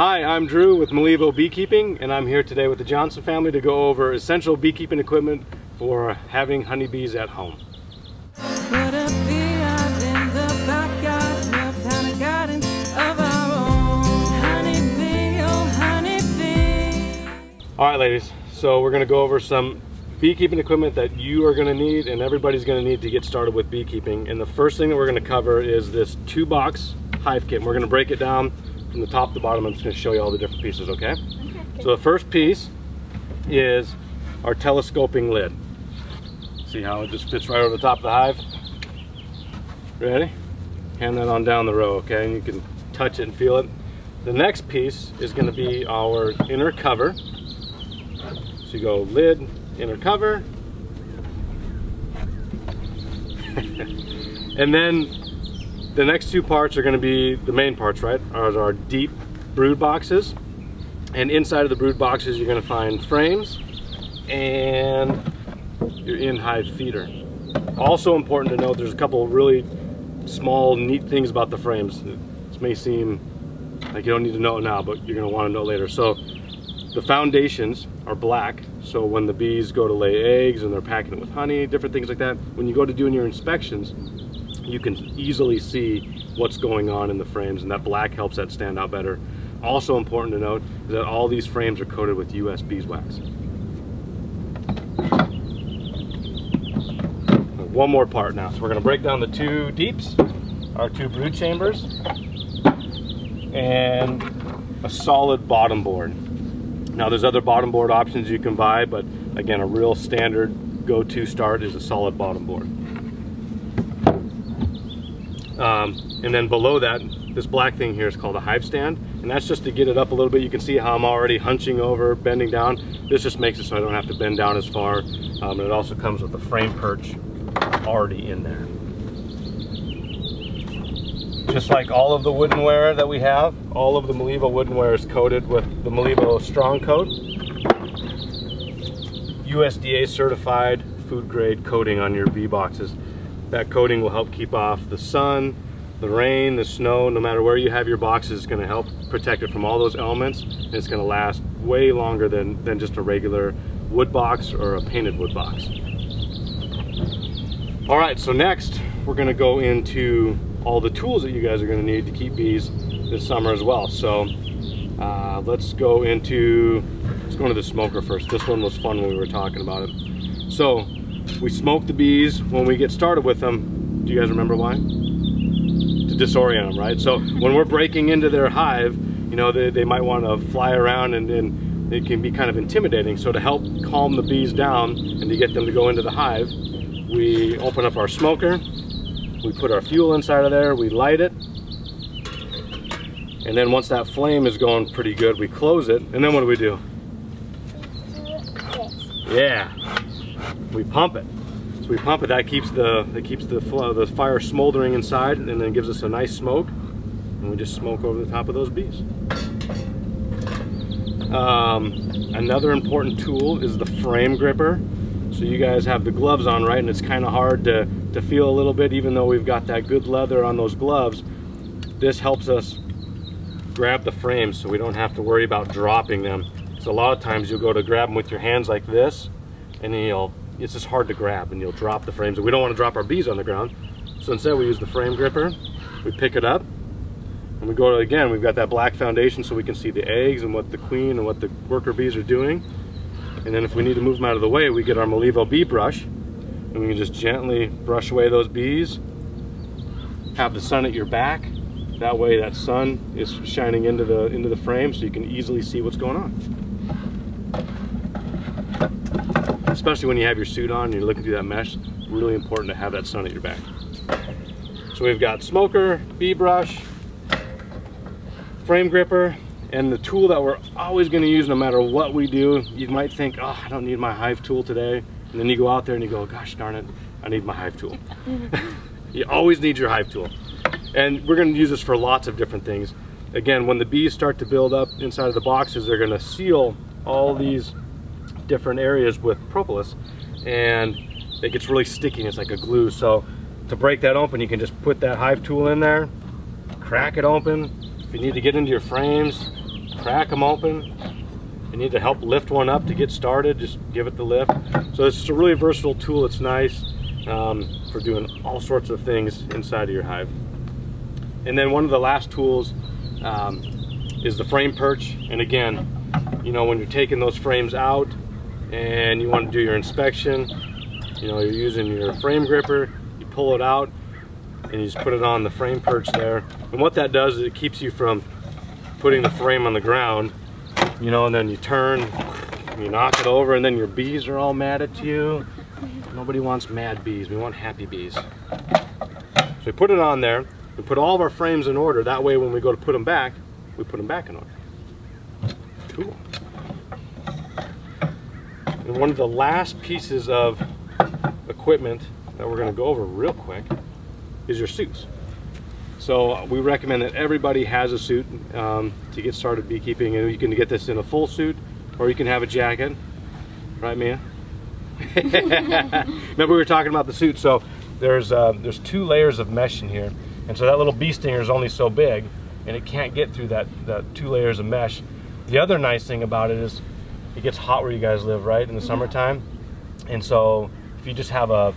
Hi, I'm Drew with Malivo Beekeeping, and I'm here today with the Johnson family to go over essential beekeeping equipment for having honeybees at home. Alright ladies, so we're going to go over some beekeeping equipment that you are going to need and everybody's going to need to get started with beekeeping. And the first thing that we're going to cover is this 2-box hive kit. And we're going to break it down from the top to bottom. I'm just going to show you all the different pieces, okay? So the first piece is our telescoping lid. See how it just fits right over the top of the hive? Ready? Hand that on down the row, okay? And you can touch it and feel it. The next piece is going to be our inner cover. So you go lid, inner cover. And then the next two parts are going to be the main parts, right? Are our deep brood boxes. And inside of the brood boxes you're going to find frames and your in-hive feeder. Also important to note, there's a couple really small neat things about the frames. This may seem like you don't need to know it now, but you're going to want to know later. So the foundations are black, so when the bees go to lay eggs and they're packing it with honey, different things like that, when you go to doing your inspections, you can easily see what's going on in the frames, and that black helps that stand out better. Also important to note is that all these frames are coated with US beeswax. One more part now. So we're going to break down the two deeps, our two brood chambers, and a solid bottom board. Now there's other bottom board options you can buy, but again, a real standard go-to start is a solid bottom board. And then below that, this black thing here is called a hive stand, and that's just to get it up a little bit. You can see how I'm already hunching over, bending down. This just makes it so I don't have to bend down as far, and it also comes with a frame perch already in there. Just like all of the woodenware that we have, all of the Malivo woodenware is coated with the Malivo Strong Coat, USDA certified food grade coating on your bee boxes. That coating will help keep off the sun, the rain, the snow. No matter where you have your boxes, it's going to help protect it from all those elements, and it's going to last way longer than just a regular wood box or a painted wood box. Alright, so next we're going to go into all the tools that you guys are going to need to keep bees this summer as well. So let's go into the smoker first. This one was fun when we were talking about it. So we smoke the bees when we get started with them. Do you guys remember why? To disorient them, right? So when we're breaking into their hive, you know, they might want to fly around and it can be kind of intimidating. So to help calm the bees down and to get them to go into the hive, we open up our smoker, we put our fuel inside of there, we light it, and then once that flame is going pretty good, we close it, and then what do? Yeah, we pump it. So we pump it. That keeps the fire smoldering inside, and then gives us a nice smoke, and we just smoke over the top of those bees. Another important tool is the frame gripper. So you guys have the gloves on, right? And it's kind of hard to feel a little bit, even though we've got that good leather on those gloves. This helps us grab the frames so we don't have to worry about dropping them. So a lot of times you'll go to grab them with your hands like this, and it's just hard to grab, and you'll drop the frames. And we don't want to drop our bees on the ground. So instead we use the frame gripper. We pick it up, and we go to, again, we've got that black foundation so we can see the eggs and what the queen and what the worker bees are doing. And then if we need to move them out of the way, we get our Malivo bee brush, and we can just gently brush away those bees. Have the sun at your back. That way that sun is shining into the frame so you can easily see what's going on. Especially when you have your suit on and you're looking through that mesh, really important to have that sun at your back. So we've got smoker, bee brush, frame gripper, and the tool that we're always going to use no matter what we do. You might think, oh, I don't need my hive tool today. And then you go out there and you go, gosh darn it, I need my hive tool. You always need your hive tool. And we're going to use this for lots of different things. Again, when the bees start to build up inside of the boxes, they're going to seal all these different areas with propolis, and it gets really sticky and it's like a glue. So to break that open, you can just put that hive tool in there, crack it open. If you need to get into your frames, crack them open. You need to help lift one up to get started, just give it the lift. So it's a really versatile tool. It's nice for doing all sorts of things inside of your hive. And then one of the last tools is the frame perch. And again, you know, when you're taking those frames out and you want to do your inspection, you know, you're using your frame gripper, you pull it out and you just put it on the frame perch there. And what that does is it keeps you from putting the frame on the ground, you know, and then you turn, you knock it over, and then your bees are all mad at you. Nobody wants mad bees, we want happy bees. So we put it on there, we put all of our frames in order, that way when we go to put them back, we put them back in order. Cool. And one of the last pieces of equipment that we're going to go over real quick is your suits. So we recommend that everybody has a suit to get started beekeeping, and you can get this in a full suit or you can have a jacket, right, Mia? Remember we were talking about the suit. So there's 2 layers of mesh in here, and so that little bee stinger is only so big and it can't get through that 2 layers of mesh. The other nice thing about it is it gets hot where you guys live, right, in the summertime. And so if you just have a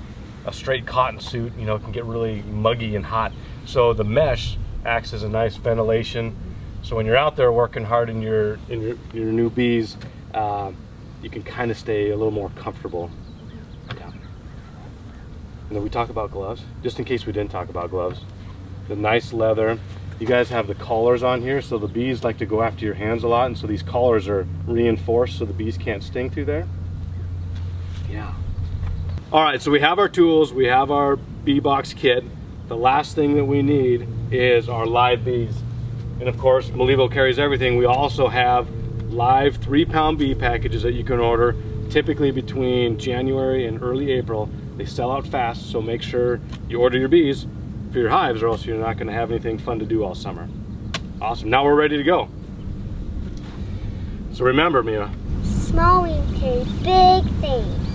straight cotton suit, you know, it can get really muggy and hot. So the mesh acts as a nice ventilation. So when you're out there working hard in your new bees, you can kind of stay a little more comfortable. Yeah. And then we talk about gloves, just in case we didn't talk about gloves. The nice leather. You guys have the collars on here, so the bees like to go after your hands a lot, and so these collars are reinforced so the bees can't sting through there. Yeah. All right, so we have our tools, we have our bee box kit. The last thing that we need is our live bees. And of course, Malivo carries everything. We also have live 3-pound bee packages that you can order, typically between January and early April. They sell out fast, so make sure you order your bees for your hives, or else you're not going to have anything fun to do all summer. Awesome, now we're ready to go. So remember, Mia. Small wings carry big things.